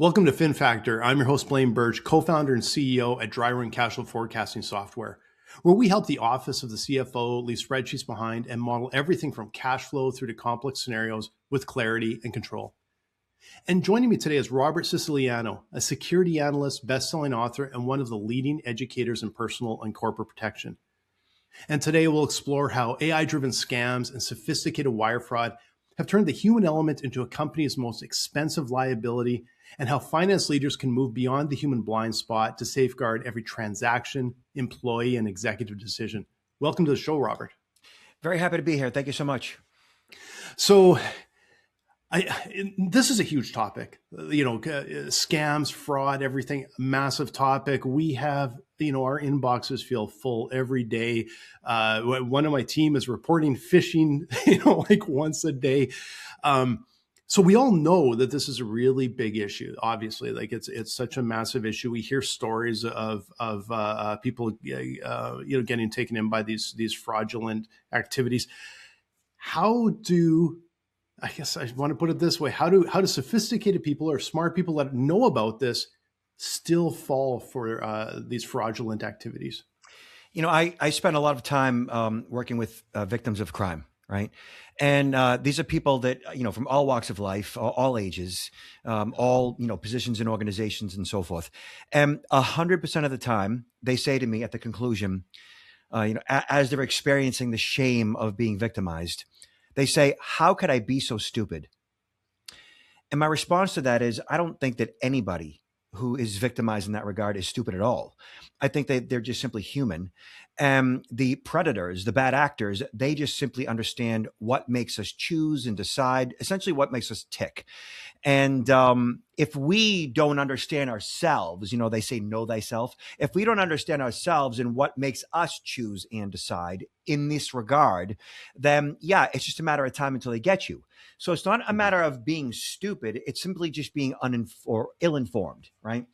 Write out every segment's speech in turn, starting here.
Welcome to FinFactor. I'm your host, Blaine Bertsch, co-founder and CEO at Dry Run Cash Flow Forecasting Software, where we help the office of the CFO leave spreadsheets behind and model everything from cash flow through to complex scenarios with clarity and control. And joining me today is Robert Siciliano, a security analyst, best-selling author, and one of the leading educators in personal and corporate protection. And today we'll explore how AI-driven scams and sophisticated wire fraud have turned the human element into a company's most expensive liability, and how finance leaders can move beyond the human blind spot to safeguard every transaction, employee, and executive decision. Welcome to the show, Robert. Very happy to be here. Thank you so much. So this is a huge topic, scams, fraud, everything, massive topic. We have, our inboxes feel full every day. One of my team is reporting phishing, like once a day. So we all know that this is a really big issue. Obviously, like it's such a massive issue. We hear stories of people, getting taken in by these fraudulent activities. I guess I want to put it this way: how do sophisticated people or smart people that know about this still fall for these fraudulent activities? I spend a lot of time working with victims of crime, right? And these are people that, from all walks of life, all ages, all, positions in organizations and so forth. And 100% of the time, they say to me at the conclusion, as they're experiencing the shame of being victimized, they say, "How could I be so stupid?" And my response to that is, I don't think that anybody who is victimized in that regard is stupid at all. I think they're just simply human. And the predators, the bad actors, they just simply understand what makes us choose and decide, essentially what makes us tick. And if we don't understand ourselves, they say know thyself. If we don't understand ourselves and what makes us choose and decide in this regard, then it's just a matter of time until they get you. So it's not a matter of being stupid. It's simply just being or ill-informed, right?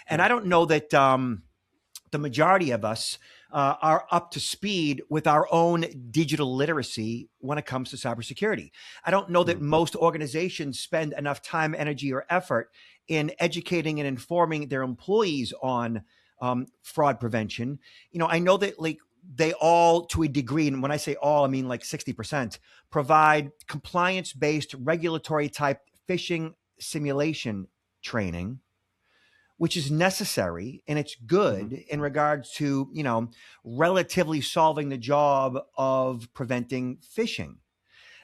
And I don't know that the majority of us are up to speed with our own digital literacy when it comes to cybersecurity. I don't know that most organizations spend enough time, energy, or effort in educating and informing their employees on fraud prevention. I know that they all, to a degree, and when I say all, I mean like 60%, provide compliance-based regulatory type phishing simulation training, which is necessary and it's good in regards to, relatively solving the job of preventing phishing.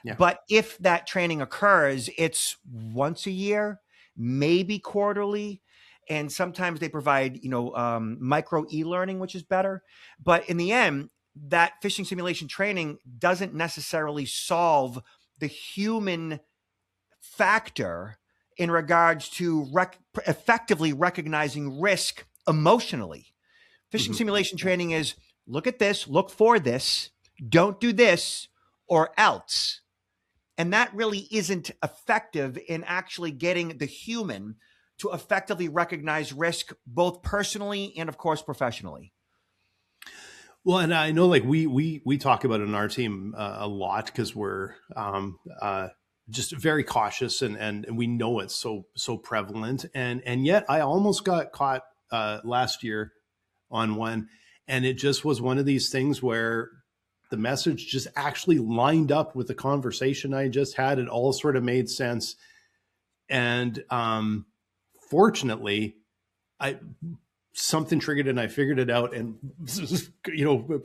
Yeah. But if that training occurs, it's once a year, maybe quarterly. And sometimes they provide, micro e-learning, which is better. But in the end, that phishing simulation training doesn't necessarily solve the human factor in regards to effectively recognizing risk emotionally. Phishing simulation training is look at this, look for this, don't do this, or else. And that really isn't effective in actually getting the human to effectively recognize risk, both personally and, of course, professionally. Well, and I know we talk about it in our team a lot because we're just very cautious and we know it's so prevalent. And yet I almost got caught last year on one, and it just was one of these things where the message just actually lined up with the conversation I just had. It all sort of made sense. And fortunately, something triggered and I figured it out, and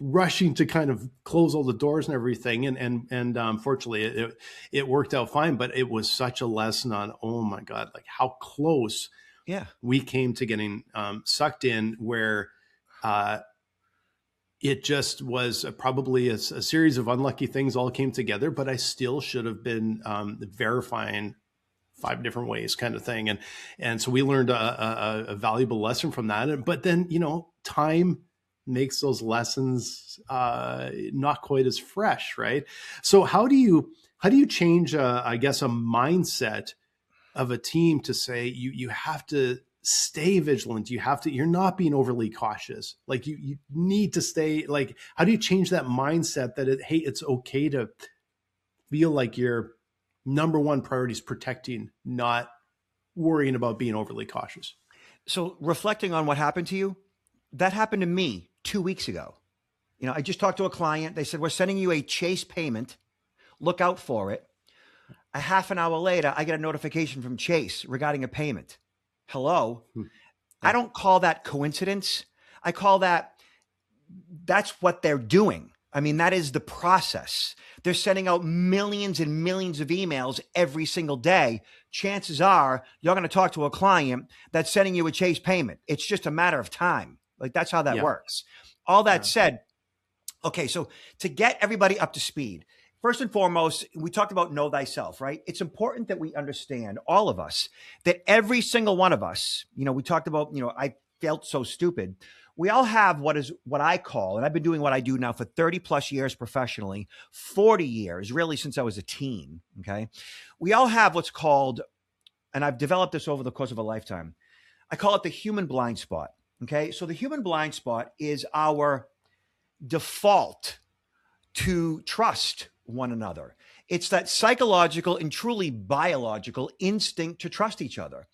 rushing to kind of close all the doors and everything. And fortunately it worked out fine, but it was such a lesson on, oh my God, like how close we came to getting sucked in, where it just was probably a series of unlucky things all came together, but I still should have been verifying 5 different ways kind of thing. And so we learned a valuable lesson from that. But then, time makes those lessons not quite as fresh, right? So how do you change, I guess, a mindset of a team to say you have to stay vigilant. You're not being overly cautious. Like you need to stay, like, how do you change that mindset that it's okay to feel like your number one priority is protecting, not worrying about being overly cautious. So reflecting on what happened to you, that happened to me 2 weeks ago. I just talked to a client. They said, we're sending you a Chase payment. Look out for it. A half an hour later, I get a notification from Chase regarding a payment. Hello. Yeah. I don't call that coincidence. I call that's what they're doing. I mean, that is the process. They're sending out millions and millions of emails every single day. Chances are you're going to talk to a client that's sending you a Chase payment. It's just a matter of time. Like, that's how that works. All that said, okay, so to get everybody up to speed, first and foremost, we talked about know thyself, right? It's important that we understand, all of us, that every single one of us, we talked about, I felt so stupid. We all have what I call, and I've been doing what I do now for 30 plus years professionally, 40 years, really since I was a teen, okay? We all have what's called, and I've developed this over the course of a lifetime, I call it the human blind spot, okay? So the human blind spot is our default to trust one another. It's that psychological and truly biological instinct to trust each other.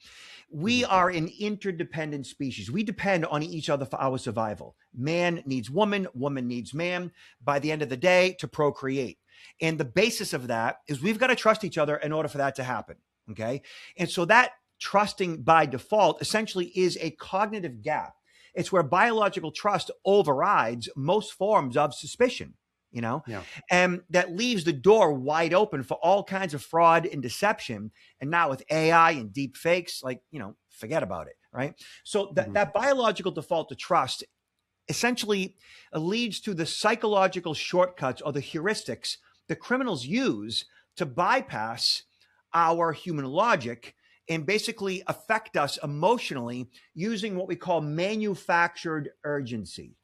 We are an interdependent species. We depend on each other for our survival. Man needs woman, woman needs man, by the end of the day, to procreate. And the basis of that is we've got to trust each other in order for that to happen, okay? And so that trusting by default essentially is a cognitive gap. It's where biological trust overrides most forms of suspicion, and that leaves the door wide open for all kinds of fraud and deception. And now with AI and deep fakes, forget about it, right? So that biological default to trust essentially leads to the psychological shortcuts or the heuristics that criminals use to bypass our human logic and basically affect us emotionally using what we call manufactured urgency.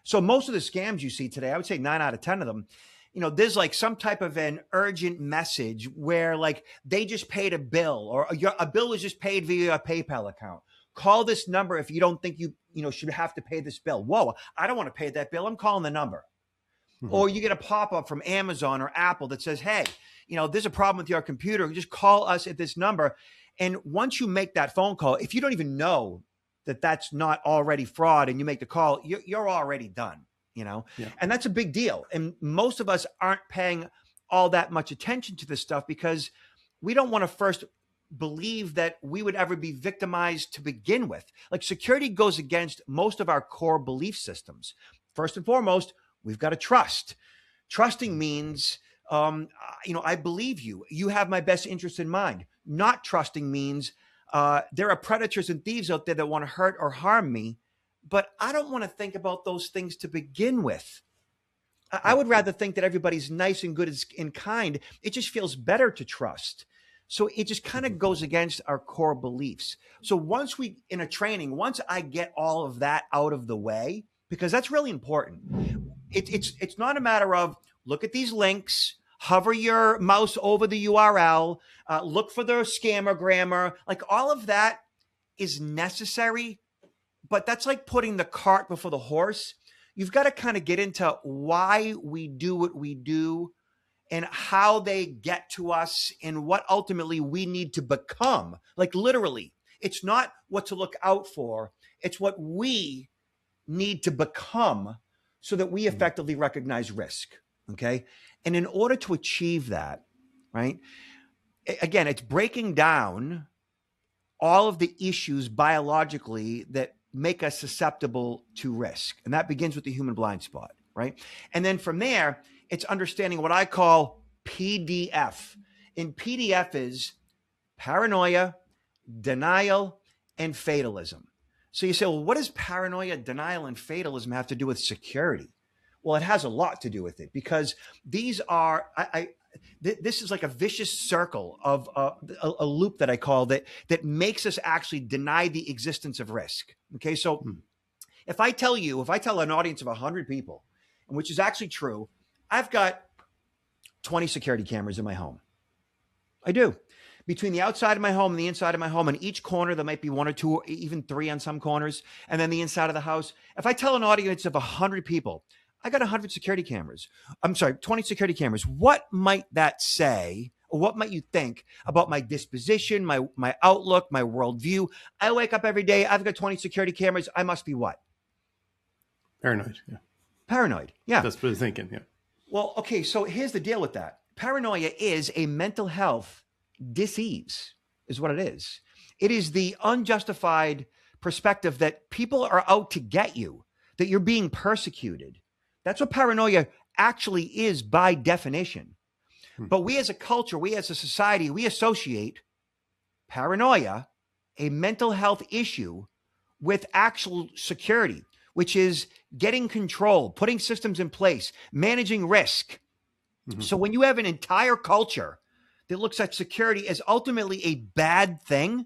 So most of the scams you see today, I would say 9 out of 10 of them, there's like some type of an urgent message where like they just paid a bill or a bill was just paid via a PayPal account. Call this number if you don't think you should have to pay this bill. Whoa, I don't want to pay that bill. I'm calling the number. Or you get a pop-up from Amazon or Apple that says, hey, there's a problem with your computer. Just call us at this number. And once you make that phone call, if you don't even know that that's not already fraud and you make the call, you're already done, and that's a big deal. And most of us aren't paying all that much attention to this stuff because we don't want to first believe that we would ever be victimized to begin with. Like, security goes against most of our core belief systems. First and foremost, we've got to trust. Trusting means, I believe you. You have my best interest in mind. Not trusting means there are predators and thieves out there that want to hurt or harm me, but I don't want to think about those things to begin with. I would rather think that everybody's nice and good and kind. It just feels better to trust. So it just kind of goes against our core beliefs. So once I get all of that out of the way, because that's really important. It's not a matter of look at these links, hover your mouse over the URL, look for the scammer grammar. Like, all of that is necessary, but that's like putting the cart before the horse. You've got to kind of get into why we do what we do and how they get to us and what ultimately we need to become. Like, literally, it's not what to look out for. It's what we need to become so that we effectively recognize risk. Okay. And in order to achieve that, right, again, it's breaking down all of the issues biologically that make us susceptible to risk. And that begins with the human blind spot, right? And then from there, it's understanding what I call PDF. And PDF is paranoia, denial, and fatalism. So you say, well, what does paranoia, denial, and fatalism have to do with security? Well, it has a lot to do with it because these are, this is like a vicious circle of a loop that I call that makes us actually deny the existence of risk. Okay, so if I tell an audience of 100 people, which is actually true, I've got 20 security cameras in my home. I do. Between the outside of my home and the inside of my home, in each corner, there might be 1 or 2, or even 3 on some corners, and then the inside of the house. If I tell an audience of 100 people, I got 100 security cameras. I'm sorry, 20 security cameras. What might that say Or what might you think about my disposition, my outlook, my worldview? I wake up every day, I've got 20 security cameras. I must be what? Paranoid. Yeah. Paranoid. Yeah. That's what I'm thinking. Yeah. Well, okay, so here's the deal with that. Paranoia is a mental health disease, is what it is. It is the unjustified perspective that people are out to get you, that you're being persecuted. That's what paranoia actually is by definition. But we as a culture, we as a society, we associate paranoia, a mental health issue, with actual security, which is getting control, putting systems in place, managing risk. So when you have an entire culture that looks at security as ultimately a bad thing,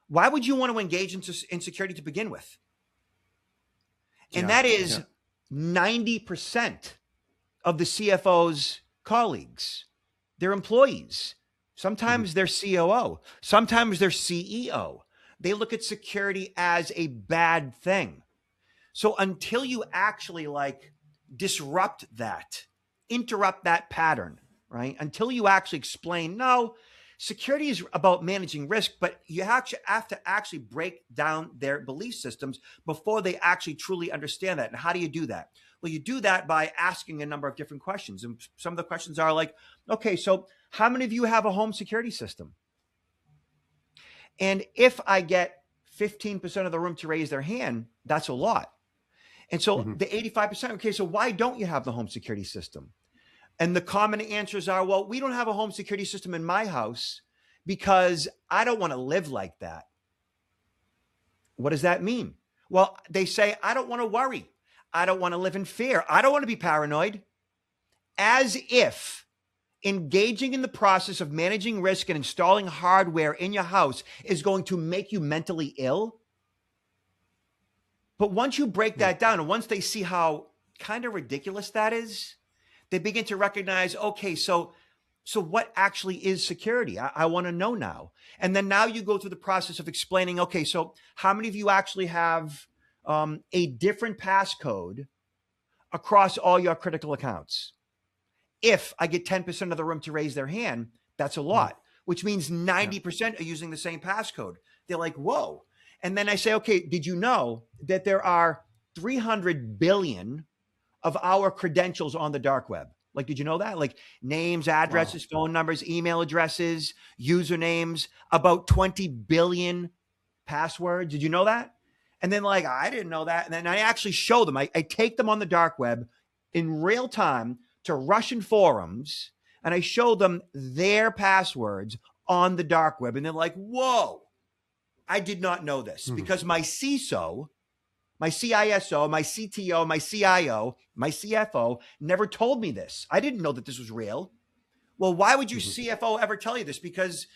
why would you want to engage in security to begin with? And that is 90% of the CFO's colleagues, their employees, sometimes their COO, sometimes their CEO. They look at security as a bad thing. So until you actually disrupt that, interrupt that pattern, right? Until you actually explain, no, security is about managing risk, but you have to actually break down their belief systems before they actually truly understand that. And how do you do that? Well, you do that by asking a number of different questions. And some of the questions are like, okay, so how many of you have a home security system? And if I get 15% of the room to raise their hand, that's a lot. And so the 85%, okay, so why don't you have the home security system? And the common answers are, well, we don't have a home security system in my house because I don't want to live like that. What does that mean? Well, they say, I don't want to worry. I don't want to live in fear. I don't want to be paranoid. As if engaging in the process of managing risk and installing hardware in your house is going to make you mentally ill. But once you break that down, and once they see how kind of ridiculous that is, they begin to recognize, okay, so what actually is security? I want to know now. And then now you go through the process of explaining, okay, so how many of you actually have a different passcode across all your critical accounts? If I get 10% of the room to raise their hand, that's a lot, which means 90% are using the same passcode. They're like, whoa. And then I say, okay, did you know that there are 300 billion of our credentials on the dark web? Like, did you know that? Like names, addresses, phone numbers, email addresses, usernames, about 20 billion passwords. Did you know that? And then I didn't know that. And then I actually show them, I take them on the dark web in real time to Russian forums, and I show them their passwords on the dark web. And they're like, whoa, I did not know this because my CISO, my CISO, my CTO, my CIO, my CFO never told me this. I didn't know that this was real. Well, why would your CFO ever tell you this? Because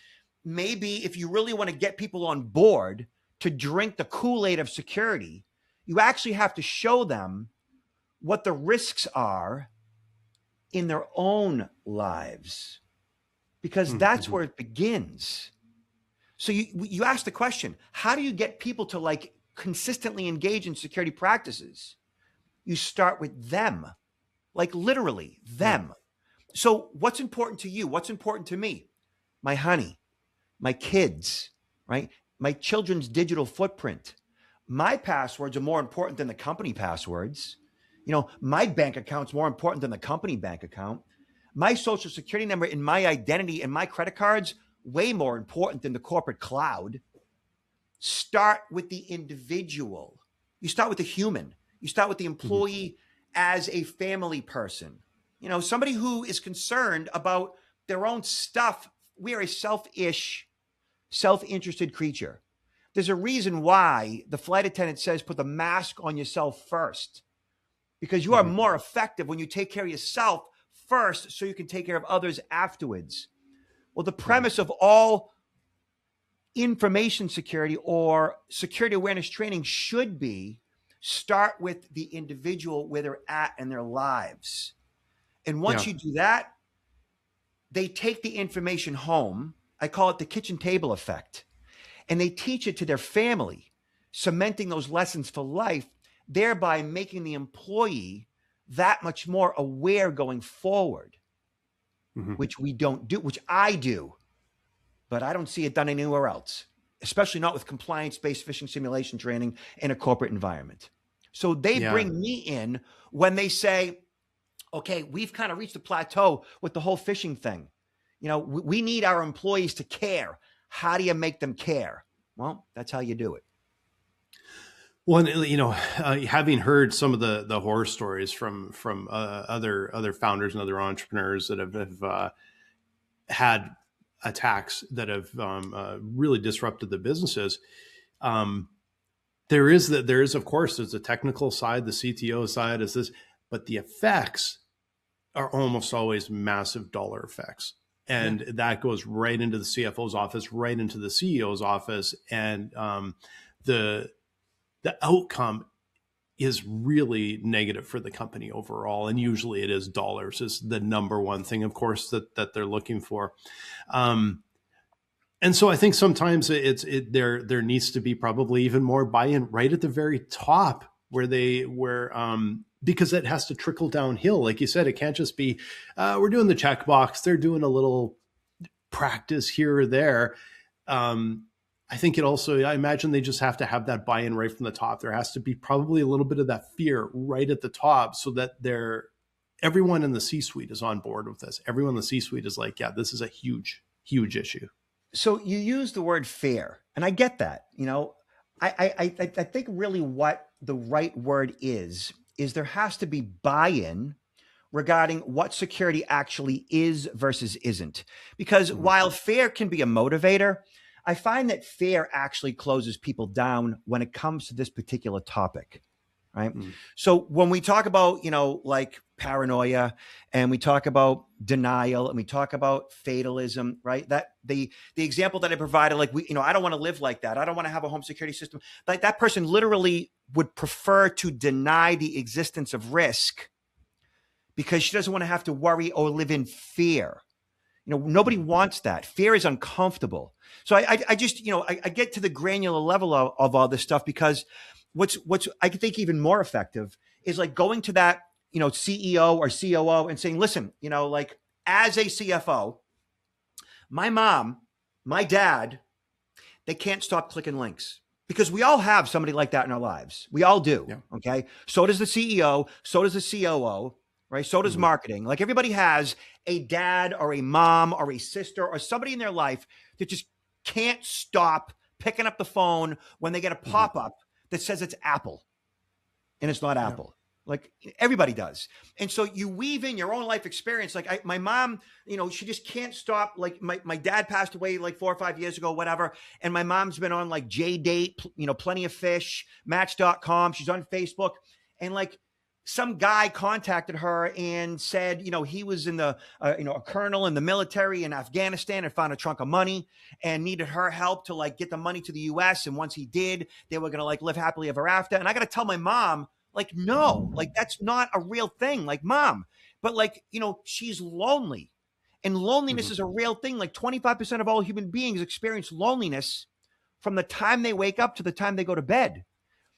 maybe if you really want to get people on board to drink the Kool-Aid of security, you actually have to show them what the risks are in their own lives, because that's where it begins. So you ask the question, how do you get people to consistently engage in security practices? You start with them, literally them. So what's important to you? What's important to me? My honey, my kids, right? My children's digital footprint. My passwords are more important than the company passwords. My bank account's more important than the company bank account. My social security number and my identity and my credit cards, way more important than the corporate cloud. Start with the individual. You start with the human. You start with the employee as a family person. Somebody who is concerned about their own stuff. We are a selfish, self-interested creature. There's a reason why the flight attendant says put the mask on yourself first, because you are more effective when you take care of yourself first so you can take care of others afterwards. Well, the premise of all information security or security awareness training should be start with the individual where they're at in their lives. And once you do that, they take the information home. I call it the kitchen table effect. And they teach it to their family, cementing those lessons for life, thereby making the employee that much more aware going forward. Mhm. which we don't do, which I do, but I don't see it done anywhere else, especially not with compliance-based phishing simulation training in a corporate environment. So they Yeah. bring me in when they say, okay, we've kind of reached a plateau with the whole phishing thing. You know, we need our employees to care. How do you make them care? Well, that's how you do it. Well, and, having heard some of the horror stories from other founders and other entrepreneurs that have had attacks that have really disrupted the businesses, there is of course there's the technical side, the CTO side is this, but the effects are almost always massive dollar effects. And that goes right into the CFO's office, right into the CEO's office. And the outcome is really negative for the company overall. And usually it is dollars is the number one thing, of course, that they're looking for. And so I think sometimes there needs to be probably even more buy-in right at the very top because it has to trickle downhill. Like you said, it can't just be, we're doing the checkbox. They're doing a little practice here or there. I think I imagine they just have to have that buy-in right from the top. There has to be probably a little bit of that fear right at the top so that everyone in the C-suite is on board with this. Everyone in the C-suite is like, yeah, this is a huge, huge issue. So you use the word fair, and I get that. I think really what the right word is there has to be buy-in regarding what security actually is versus isn't. Because while fear can be a motivator, I find that fear actually closes people down when it comes to this particular topic, right? So when we talk about, like paranoia, and we talk about denial, and we talk about fatalism, right? That the example that I provided, like I don't want to live like that. I don't want to have a home security system. Like that person literally would prefer to deny the existence of risk because she doesn't want to have to worry or live in fear. Nobody wants that. Fear is uncomfortable. So I just, I get to the granular level of all this stuff because what's I think even more effective is like going to that, CEO or COO and saying, listen, like as a CFO, my mom, my dad, they can't stop clicking links because we all have somebody like that in our lives. We all do. Yeah. Okay. So does the CEO. So does the COO. Right. So does marketing. Like everybody has a dad or a mom or a sister or somebody in their life that just can't stop picking up the phone when they get a pop-up that says it's Apple and it's not Apple. Like everybody does. And so you weave in your own life experience. Like my mom, she just can't stop. Like my dad passed away like 4 or 5 years ago, whatever. And my mom's been on like JDate, Plenty of Fish, Match.com. She's on Facebook. And like some guy contacted her and said, he was in a colonel in the military in Afghanistan and found a trunk of money and needed her help to like get the money to the US. And once he did, they were going to like live happily ever after. And I got to tell my mom, like, no, like that's not a real thing. Like mom, but like, she's lonely and loneliness is a real thing. Like 25% of all human beings experience loneliness from the time they wake up to the time they go to bed.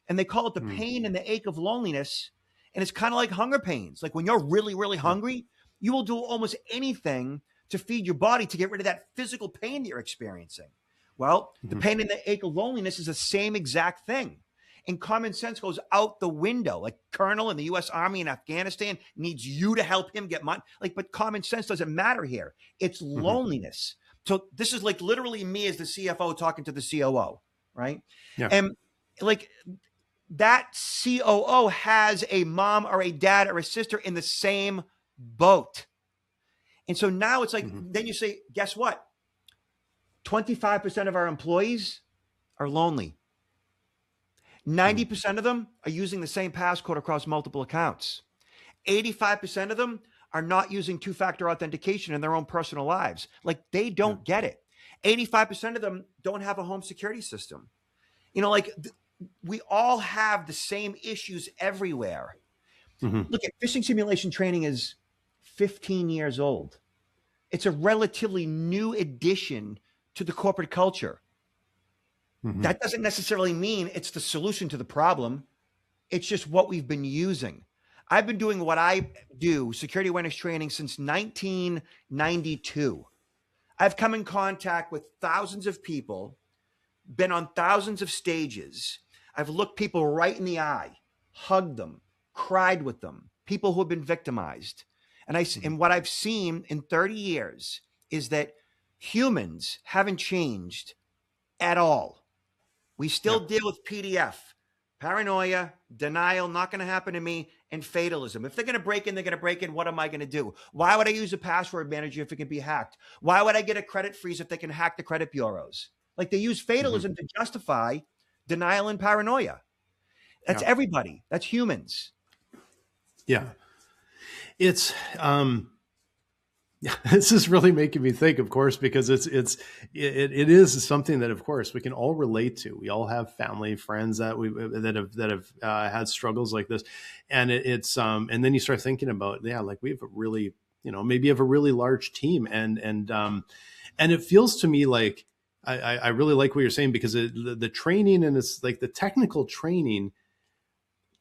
And they call it the pain and the ache of loneliness. And it's kind of like hunger pains. Like when you're really, really hungry, you will do almost anything to feed your body to get rid of that physical pain that you're experiencing. Well, the pain and the ache of loneliness is the same exact thing. And common sense goes out the window. Like Colonel in the US Army in Afghanistan needs you to help him get money. Like, but common sense doesn't matter here. It's loneliness. So this is like literally me as the CFO talking to the COO, right? Yeah. And like that COO has a mom or a dad or a sister in the same boat. And so now it's like, then you say, guess what? 25% of our employees are lonely. 90% of them are using the same passcode across multiple accounts. 85% of them are not using two-factor authentication in their own personal lives. Like they don't get it. 85% of them don't have a home security system. We all have the same issues everywhere. Look at phishing simulation training is 15 years old. It's a relatively new addition to the corporate culture. That doesn't necessarily mean it's the solution to the problem. It's just what we've been using. I've been doing what I do, security awareness training, since 1992. I've come in contact with thousands of people, been on thousands of stages. I've looked people right in the eye, hugged them, cried with them, people who have been victimized. And what I've seen in 30 years is that humans haven't changed at all. We still deal with PDF, paranoia, denial, not going to happen to me, and fatalism. If they're going to break in, they're going to break in. What am I going to do? Why would I use a password manager if it can be hacked? Why would I get a credit freeze if they can hack the credit bureaus? Like, they use fatalism to justify denial and paranoia. That's everybody. That's humans. Yeah. It's, this is really making me think, of course, because it is something that, of course, we can all relate to. We all have family, friends that have had struggles like this, and and then you start thinking about, like, we have a really, maybe you have a really large team, and it feels to me like I really like what you're saying, because the training, and it's like the technical training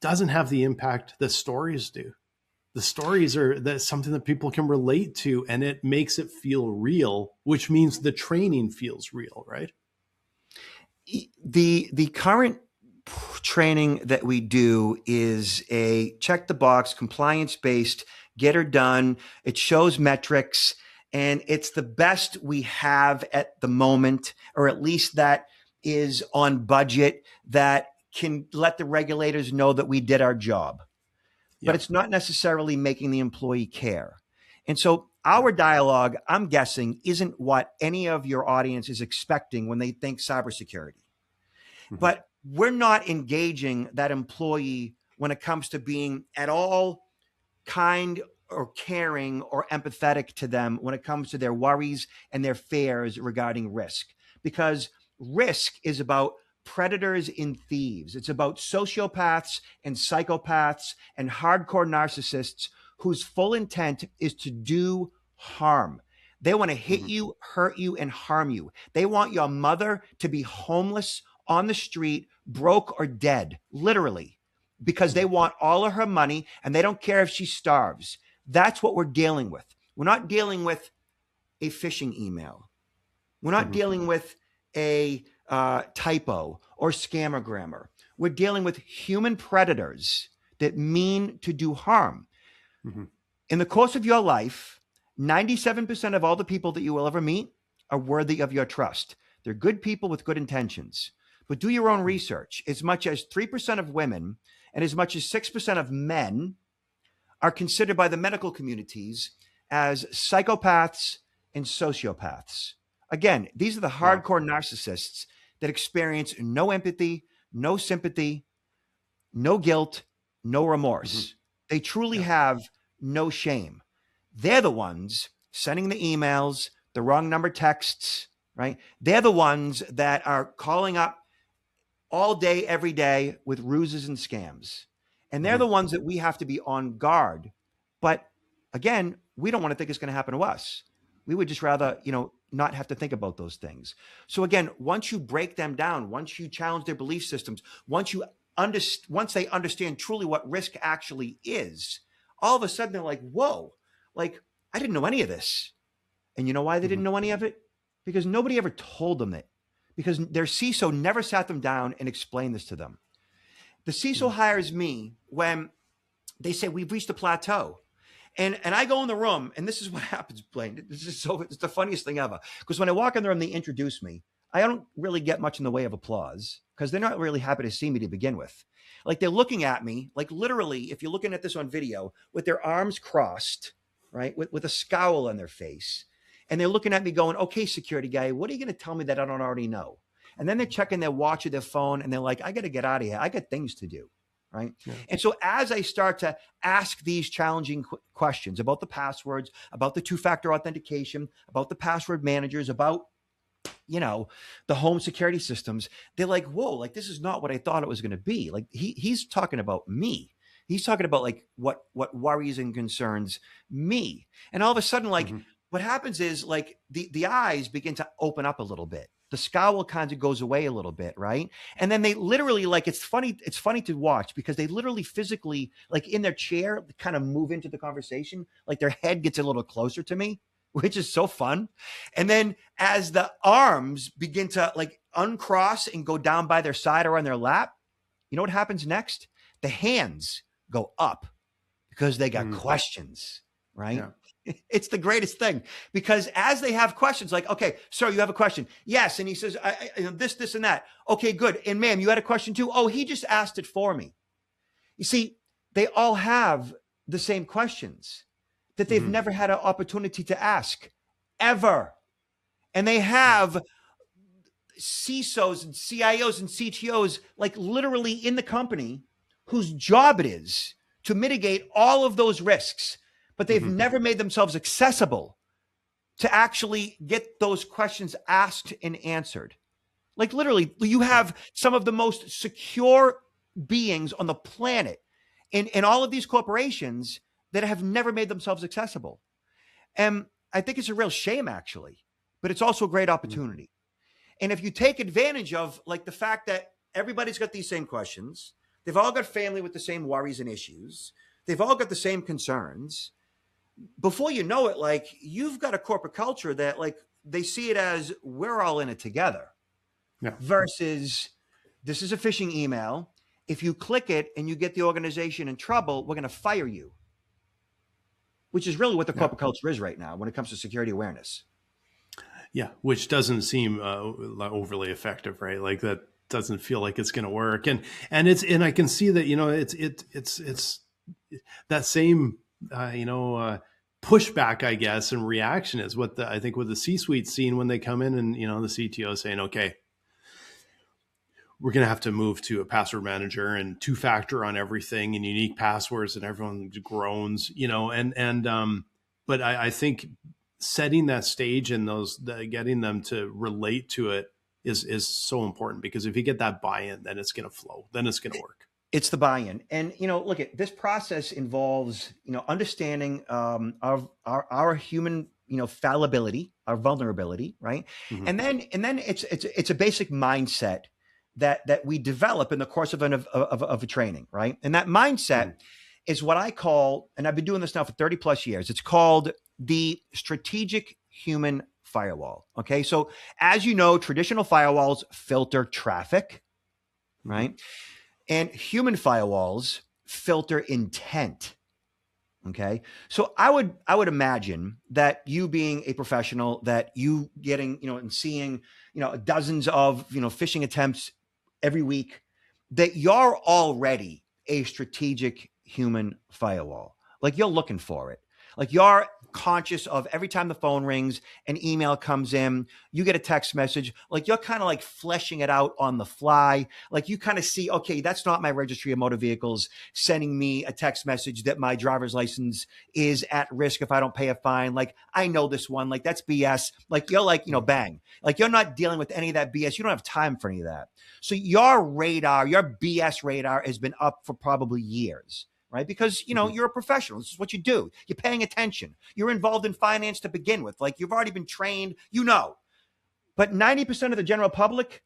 doesn't have the impact that stories do. The stories that's something that people can relate to, and it makes it feel real, which means the training feels real, right? The current training that we do is a check the box, compliance based, get her done. It shows metrics, and it's the best we have at the moment, or at least that is on budget, that can let the regulators know that we did our job. But it's not necessarily making the employee care. And so our dialogue, I'm guessing, isn't what any of your audience is expecting when they think cybersecurity. But we're not engaging that employee when it comes to being at all kind or caring or empathetic to them when it comes to their worries and their fears regarding risk. Because risk is about predators and thieves. It's about sociopaths and psychopaths and hardcore narcissists whose full intent is to do harm. They want to hit you, hurt you, and harm you. They want your mother to be homeless, on the street, broke or dead, literally, because they want all of her money, and they don't care if she starves. That's what we're dealing with. We're not dealing with a phishing email. We're not dealing with a typo or scammergrammer. We're dealing with human predators that mean to do harm. In the course of your life, 97% of all the people that you will ever meet are worthy of your trust. They're good people with good intentions. But do your own research. As much as 3% of women and as much as 6% of men are considered by the medical communities as psychopaths and sociopaths. Again, these are the hardcore narcissists that experience no empathy, no sympathy, no guilt, no remorse. They truly have no shame. They're the ones sending the emails, the wrong number texts, right? They're the ones that are calling up all day, every day with ruses and scams. And they're the ones that we have to be on guard. But again, we don't want to think it's going to happen to us. We would just rather, not have to think about those things. So again, once you break them down, once you challenge their belief systems, once they understand truly what risk actually is, all of a sudden they're like, whoa, like, I didn't know any of this. And you know why they didn't know any of it? Because nobody ever told them it. Because their CISO never sat them down and explained this to them. The CISO hires me when they say we've reached a plateau. And I go in the room, and this is what happens, Blaine. It's the funniest thing ever. Because when I walk in the room, they introduce me. I don't really get much in the way of applause because they're not really happy to see me to begin with. Like, they're looking at me, like, literally, if you're looking at this on video, with their arms crossed, right, with a scowl on their face. And they're looking at me going, okay, security guy, what are you going to tell me that I don't already know? And then they're checking their watch or their phone, and they're like, I got to get out of here. I got things to do. Right. Yeah. And so as I start to ask these challenging questions about the passwords, about the two-factor authentication, about the password managers, about, the home security systems, they're like, whoa, like, this is not what I thought it was going to be. Like, he's talking about me. He's talking about, like, what worries and concerns me. And all of a sudden, like, what happens is, like, the eyes begin to open up a little bit. the scowl kind of goes away a little bit, right? And then they literally, like, it's funny to watch because they literally physically, like in their chair, kind of move into the conversation, like their head gets a little closer to me, which is so fun. And then as the arms begin to like uncross and go down by their side or on their lap, you know what happens next? The hands go up because they got questions, right? Yeah. It's the greatest thing because as they have questions, like, okay, sir, you have a question. Yes. And he says, this, and that. Okay, good. And ma'am, you had a question too. Oh, he just asked it for me. You see, they all have the same questions that they've never had an opportunity to ask ever. And they have CISOs and CIOs and CTOs like literally in the company whose job it is to mitigate all of those risks, but they've never made themselves accessible to actually get those questions asked and answered. Like literally, you have some of the most secure beings on the planet in all of these corporations that have never made themselves accessible. And I think it's a real shame, actually, but it's also a great opportunity. And if you take advantage of like the fact that everybody's got these same questions, they've all got family with the same worries and issues, they've all got the same concerns, before you know it, like you've got a corporate culture that like they see it as we're all in it together versus this is a phishing email. If you click it and you get the organization in trouble, we're going to fire you, which is really what the corporate culture is right now when it comes to security awareness. Yeah, which doesn't seem overly effective, right? Like that doesn't feel like it's going to work, and I can see that it's that same pushback, I guess, and reaction is what I think with the C-suite scene when they come in and the CTO saying, okay, we're going to have to move to a password manager and two-factor on everything and unique passwords, and everyone groans, but I think setting that stage and getting them to relate to it is so important, because if you get that buy-in, then it's going to flow, then it's going to work. It's the buy-in. And, look at this process involves, understanding our human, fallibility, our vulnerability, right? And then it's a basic mindset that we develop in the course of a training, right? And that mindset is what I call, and I've been doing this now for 30 plus years, it's called the strategic human firewall. Okay. So as you know, traditional firewalls filter traffic, right? And human firewalls filter intent. Okay. So I would imagine that you being a professional, that you getting, and seeing, dozens of, phishing attempts every week, that you're already a strategic human firewall. Like you're looking for it. Like you're conscious of every time the phone rings, an email comes in, you get a text message, like you're kind of like fleshing it out on the fly. Like you kind of see, okay, that's not my registry of motor vehicles sending me a text message that my driver's license is at risk if I don't pay a fine. Like I know this one, like that's BS. Like you're like, bang. Like you're not dealing with any of that BS. You don't have time for any of that. So your radar, your BS radar has been up for probably years. Right? Because, you're a professional. This is what you do. You're paying attention. You're involved in finance to begin with. Like you've already been trained, But 90% of the general public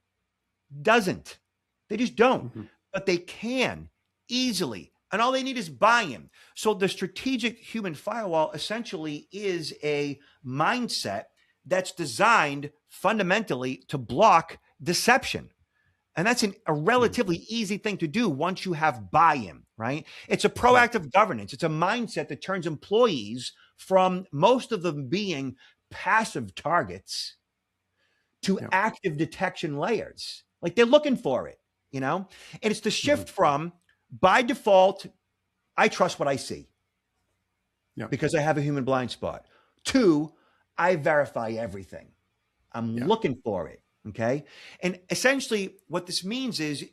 doesn't. They just don't. But they can easily. And all they need is buy-in. So the strategic human firewall essentially is a mindset that's designed fundamentally to block deception. And that's a relatively easy thing to do once you have buy-in, right? It's a proactive governance. It's a mindset that turns employees from most of them being passive targets to active detection layers. Like they're looking for it, And it's the shift from, by default, I trust what I see because I have a human blind spot, to I verify everything. I'm looking for it. Okay. And essentially what this means is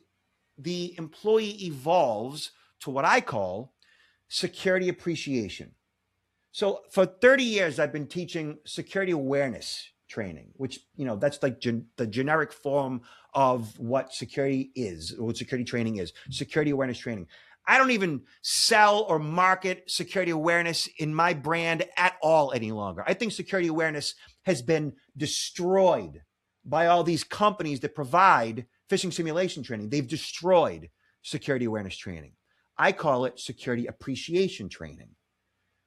the employee evolves to what I call security appreciation. So for 30 years, I've been teaching security awareness training, which, that's like the generic form of what security is, or what security training is, security awareness training. I don't even sell or market security awareness in my brand at all any longer. I think security awareness has been destroyed by all these companies that provide phishing simulation training. They've destroyed security awareness training. I call it security appreciation training,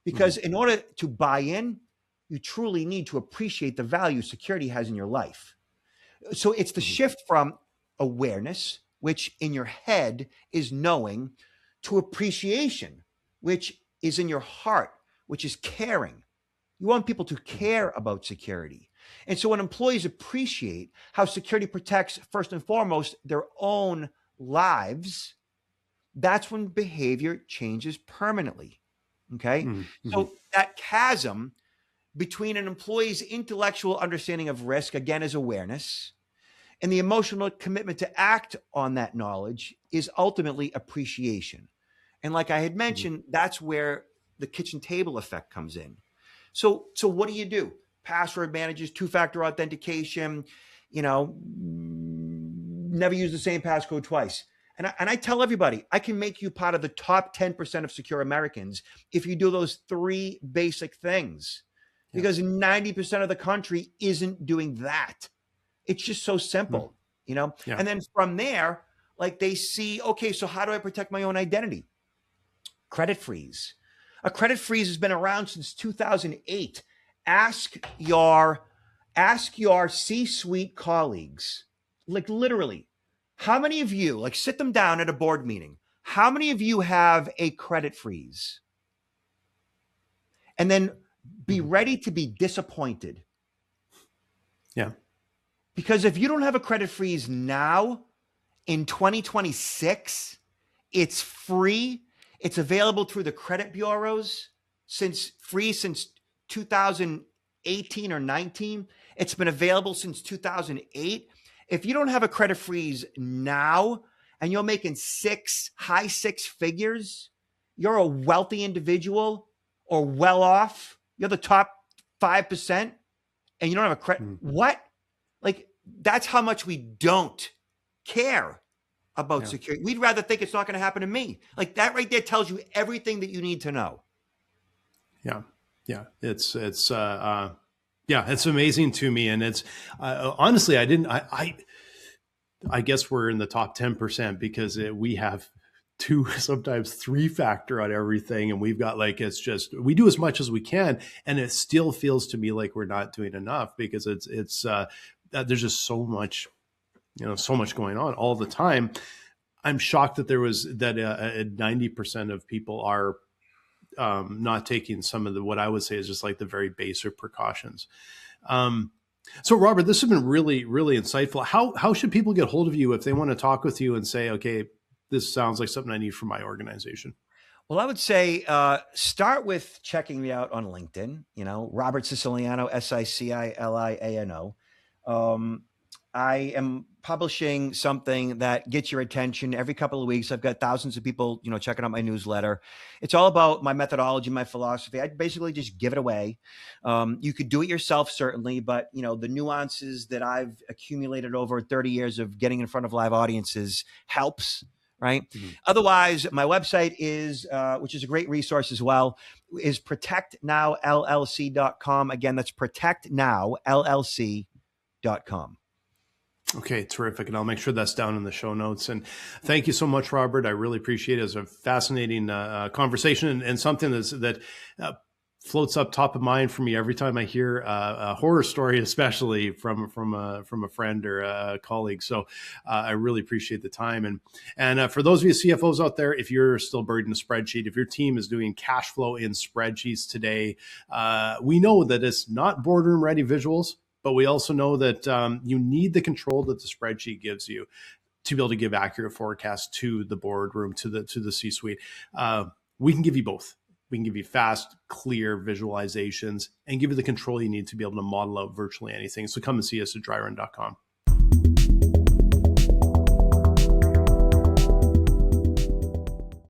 because in order to buy in, you truly need to appreciate the value security has in your life. So it's the shift from awareness, which in your head is knowing, to appreciation, which is in your heart, which is caring. You want people to care about security. And so when employees appreciate how security protects, first and foremost, their own lives, that's when behavior changes permanently. Okay. So that chasm between an employee's intellectual understanding of risk, again, is awareness, and the emotional commitment to act on that knowledge is ultimately appreciation. And like I had mentioned, that's where the kitchen table effect comes in. So what do? Password managers, two-factor authentication, never use the same passcode twice. And I tell everybody, I can make you part of the top 10% of secure Americans if you do those three basic things, because 90% of the country isn't doing that. It's just so simple, And then from there, like they see, okay, so how do I protect my own identity? Credit freeze. A credit freeze has been around since 2008. Ask your C-suite colleagues, like literally, how many of you, like sit them down at a board meeting, how many of you have a credit freeze? And then be ready to be disappointed. Yeah. Because if you don't have a credit freeze now in 2026, it's free. It's available through the credit bureaus since 2018 or 19. It's been available since 2008. If you don't have a credit freeze now and you're making high six figures, you're a wealthy individual or well off, you're the top 5%, and you don't have a credit. What? Like, that's how much we don't care about security. We'd rather think it's not going to happen to me. Like that right there tells you everything that you need to know. Yeah. Yeah. It's amazing to me. And it's, honestly, I guess we're in the top 10% because we have 2, sometimes 3-factor on everything. And we've got we do as much as we can. And it still feels to me like we're not doing enough, because there's just so much going on all the time. I'm shocked that 90% of people are not taking some of what I would say is just like the very basic precautions. So Robert, this has been really, really insightful. How should people get hold of you if they want to talk with you and say, okay, this sounds like something I need for my organization? Well, I would say start with checking me out on LinkedIn, Robert Siciliano, Siciliano. I am publishing something that gets your attention every couple of weeks. I've got thousands of people, checking out my newsletter. It's all about my methodology, my philosophy. I basically just give it away. You could do it yourself, certainly, but the nuances that I've accumulated over 30 years of getting in front of live audiences helps. Right. Otherwise, my website is, which is a great resource as well, is protectnowllc.com. Again, that's protectnowllc.com. Okay, terrific. And I'll make sure that's down in the show notes. And thank you so much, Robert. I really appreciate it. It's a fascinating conversation and something that floats up top of mind for me every time I hear a horror story, especially from a friend or a colleague. So I really appreciate the time. And for those of you CFOs out there, if you're still buried in a spreadsheet, if your team is doing cash flow in spreadsheets today, we know that it's not boardroom ready visuals, but we also know that you need the control that the spreadsheet gives you to be able to give accurate forecasts to the boardroom, to the C-suite. We can give you both. We can give you fast, clear visualizations and give you the control you need to be able to model out virtually anything. So come and see us at dryrun.com.